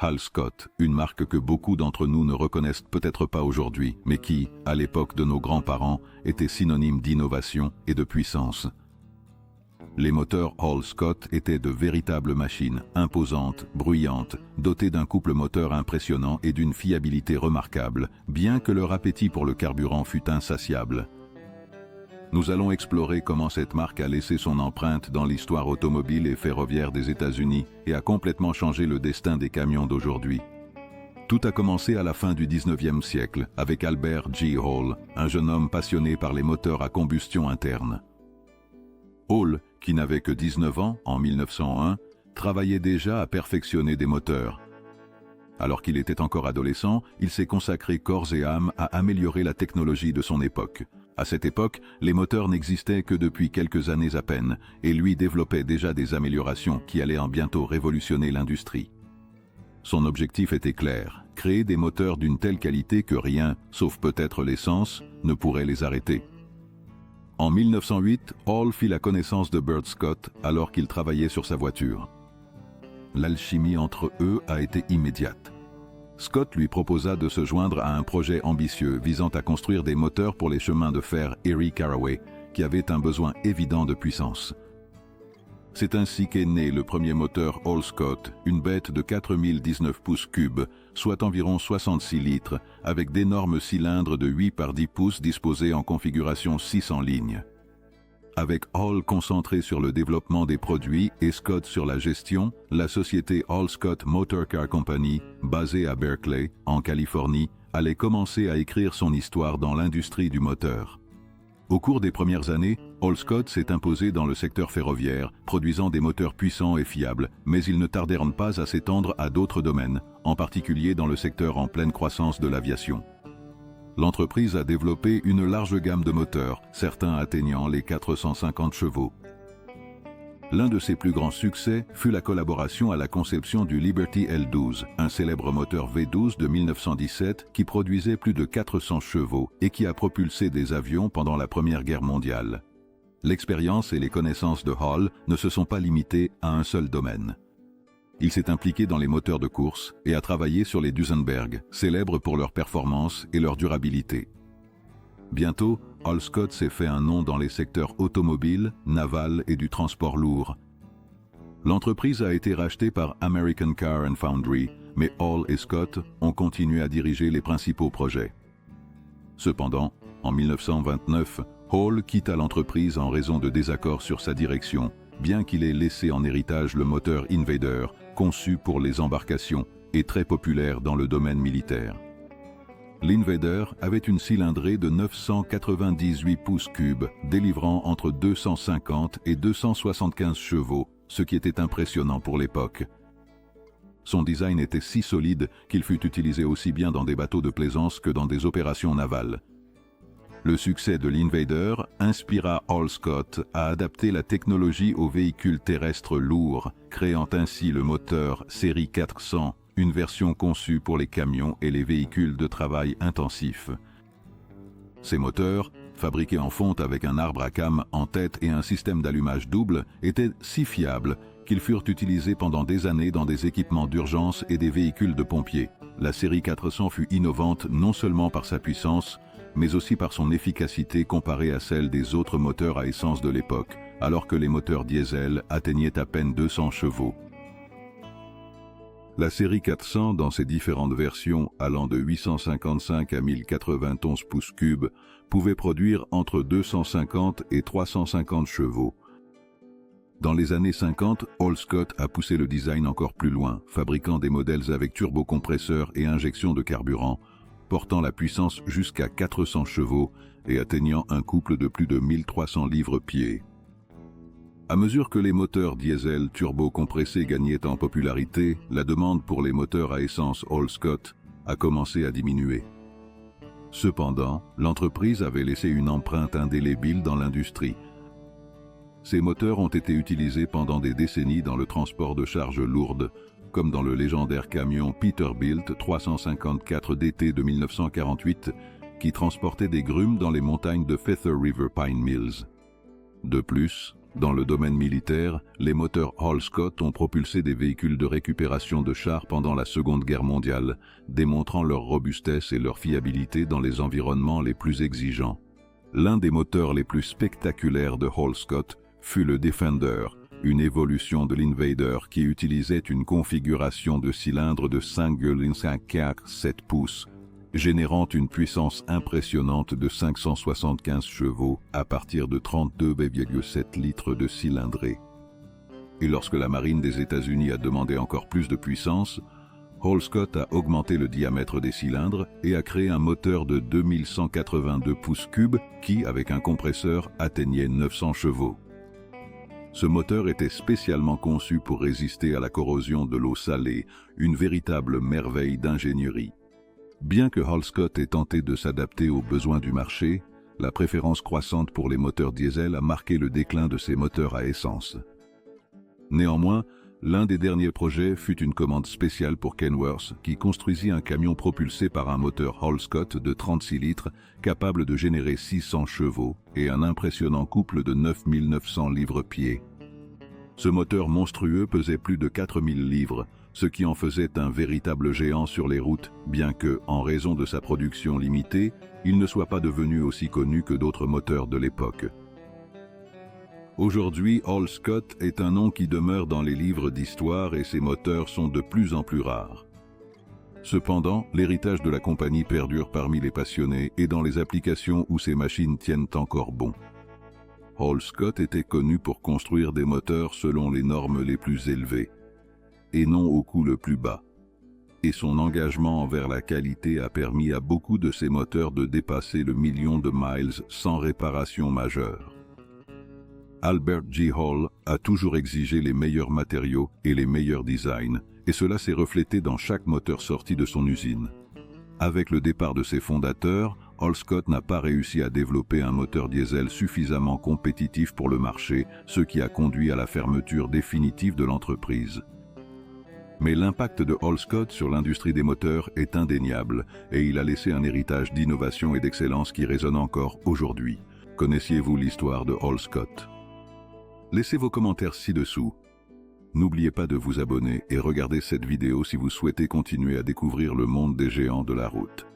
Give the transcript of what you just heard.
Hal Scott, une marque que beaucoup d'entre nous ne reconnaissent peut-être pas aujourd'hui, mais qui, à l'époque de nos grands-parents, était synonyme d'innovation et de puissance. Les moteurs Hal Scott étaient de véritables machines, imposantes, bruyantes, dotées d'un couple moteur impressionnant et d'une fiabilité remarquable, bien que leur appétit pour le carburant fût insatiable. Nous allons explorer comment cette marque a laissé son empreinte dans l'histoire automobile et ferroviaire des États-Unis et a complètement changé le destin des camions d'aujourd'hui. Tout a commencé à la fin du 19e siècle, avec Albert G. Hall, un jeune homme passionné par les moteurs à combustion interne. Hall, qui n'avait que 19 ans en 1901, travaillait déjà à perfectionner des moteurs. Alors qu'il était encore adolescent, il s'est consacré corps et âme à améliorer la technologie de son époque. À cette époque, les moteurs n'existaient que depuis quelques années à peine, et lui développait déjà des améliorations qui allaient en bientôt révolutionner l'industrie. Son objectif était clair, créer des moteurs d'une telle qualité que rien, sauf peut-être l'essence, ne pourrait les arrêter. En 1908, Hall fit la connaissance de Bert Scott alors qu'il travaillait sur sa voiture. L'alchimie entre eux a été immédiate. Scott lui proposa de se joindre à un projet ambitieux visant à construire des moteurs pour les chemins de fer Erie-Caraway, qui avaient un besoin évident de puissance. C'est ainsi qu'est né le premier moteur Hall Scott, une bête de 4019 pouces cubes, soit environ 66 litres, avec d'énormes cylindres de 8 par 10 pouces disposés en configuration 6 en ligne. Avec Hall concentré sur le développement des produits et Scott sur la gestion, la société Hall Scott Motor Car Company, basée à Berkeley, en Californie, allait commencer à écrire son histoire dans l'industrie du moteur. Au cours des premières années, Hall Scott s'est imposé dans le secteur ferroviaire, produisant des moteurs puissants et fiables, mais ils ne tardèrent pas à s'étendre à d'autres domaines, en particulier dans le secteur en pleine croissance de l'aviation. L'entreprise a développé une large gamme de moteurs, certains atteignant les 450 chevaux. L'un de ses plus grands succès fut la collaboration à la conception du Liberty L12, un célèbre moteur V12 de 1917 qui produisait plus de 400 chevaux et qui a propulsé des avions pendant la Première Guerre mondiale. L'expérience et les connaissances de Hall ne se sont pas limitées à un seul domaine. Il s'est impliqué dans les moteurs de course et a travaillé sur les Duesenberg, célèbres pour leur performance et leur durabilité. Bientôt, Hall Scott s'est fait un nom dans les secteurs automobile, naval et du transport lourd. L'entreprise a été rachetée par American Car and Foundry, mais Hall et Scott ont continué à diriger les principaux projets. Cependant, en 1929, Hall quitta l'entreprise en raison de désaccords sur sa direction, bien qu'il ait laissé en héritage le moteur Invader, conçu pour les embarcations et très populaire dans le domaine militaire. L'Invader avait une cylindrée de 998 pouces cubes, délivrant entre 250 et 275 chevaux, ce qui était impressionnant pour l'époque. Son design était si solide qu'il fut utilisé aussi bien dans des bateaux de plaisance que dans des opérations navales. Le succès de l'Invader inspira Hall Scott à adapter la technologie aux véhicules terrestres lourds, créant ainsi le moteur série 400, une version conçue pour les camions et les véhicules de travail intensifs. Ces moteurs, fabriqués en fonte avec un arbre à cames en tête et un système d'allumage double, étaient si fiables qu'ils furent utilisés pendant des années dans des équipements d'urgence et des véhicules de pompiers. La série 400 fut innovante non seulement par sa puissance, mais aussi par son efficacité comparée à celle des autres moteurs à essence de l'époque, alors que les moteurs diesel atteignaient à peine 200 chevaux. La série 400, dans ses différentes versions allant de 855 à 1091 pouces cubes, pouvait produire entre 250 et 350 chevaux. Dans les années 50, Hall Scott a poussé le design encore plus loin, fabriquant des modèles avec turbocompresseur et injection de carburant, portant la puissance jusqu'à 400 chevaux et atteignant un couple de plus de 1300 livres-pieds. À mesure que les moteurs diesel turbo-compressés gagnaient en popularité, la demande pour les moteurs à essence Hall Scott a commencé à diminuer. Cependant, l'entreprise avait laissé une empreinte indélébile dans l'industrie. Ces moteurs ont été utilisés pendant des décennies dans le transport de charges lourdes, comme dans le légendaire camion Peterbilt 354 DT de 1948, qui transportait des grumes dans les montagnes de Feather River Pine Mills. De plus, Dans le domaine militaire, les moteurs Hall Scott ont propulsé des véhicules de récupération de chars pendant la Seconde Guerre mondiale, démontrant leur robustesse et leur fiabilité dans les environnements les plus exigeants. L'un des moteurs les plus spectaculaires de Hall Scott fut le Defender, une évolution de l'Invader qui utilisait une configuration de cylindre de 5,7 pouces, générant une puissance impressionnante de 575 chevaux à partir de 32,7 litres de cylindrée. Et lorsque la marine des États-Unis a demandé encore plus de puissance, Hall Scott a augmenté le diamètre des cylindres et a créé un moteur de 2182 pouces cubes qui, avec un compresseur, atteignait 900 chevaux. Ce moteur était spécialement conçu pour résister à la corrosion de l'eau salée, une véritable merveille d'ingénierie. Bien que Hall Scott ait tenté de s'adapter aux besoins du marché, la préférence croissante pour les moteurs diesel a marqué le déclin de ces moteurs à essence. Néanmoins, l'un des derniers projets fut une commande spéciale pour Kenworth qui construisit un camion propulsé par un moteur Hall Scott de 36 litres capable de générer 600 chevaux et un impressionnant couple de 9900 livres-pieds. Ce moteur monstrueux pesait plus de 4000 livres, ce qui en faisait un véritable géant sur les routes, bien que, en raison de sa production limitée, il ne soit pas devenu aussi connu que d'autres moteurs de l'époque. Aujourd'hui, Hall Scott est un nom qui demeure dans les livres d'histoire et ses moteurs sont de plus en plus rares. Cependant, l'héritage de la compagnie perdure parmi les passionnés et dans les applications où ces machines tiennent encore bon. Hall Scott était connu pour construire des moteurs selon les normes les plus élevées, et non au coût le plus bas. Et son engagement envers la qualité a permis à beaucoup de ces moteurs de dépasser le million de miles sans réparation majeure. Albert G. Hall a toujours exigé les meilleurs matériaux et les meilleurs designs, et cela s'est reflété dans chaque moteur sorti de son usine. Avec le départ de ses fondateurs, Hall Scott n'a pas réussi à développer un moteur diesel suffisamment compétitif pour le marché, ce qui a conduit à la fermeture définitive de l'entreprise. Mais l'impact de Hall Scott sur l'industrie des moteurs est indéniable, et il a laissé un héritage d'innovation et d'excellence qui résonne encore aujourd'hui. Connaissiez-vous l'histoire de Hall Scott? Laissez vos commentaires ci-dessous. N'oubliez pas de vous abonner et regarder cette vidéo si vous souhaitez continuer à découvrir le monde des géants de la route.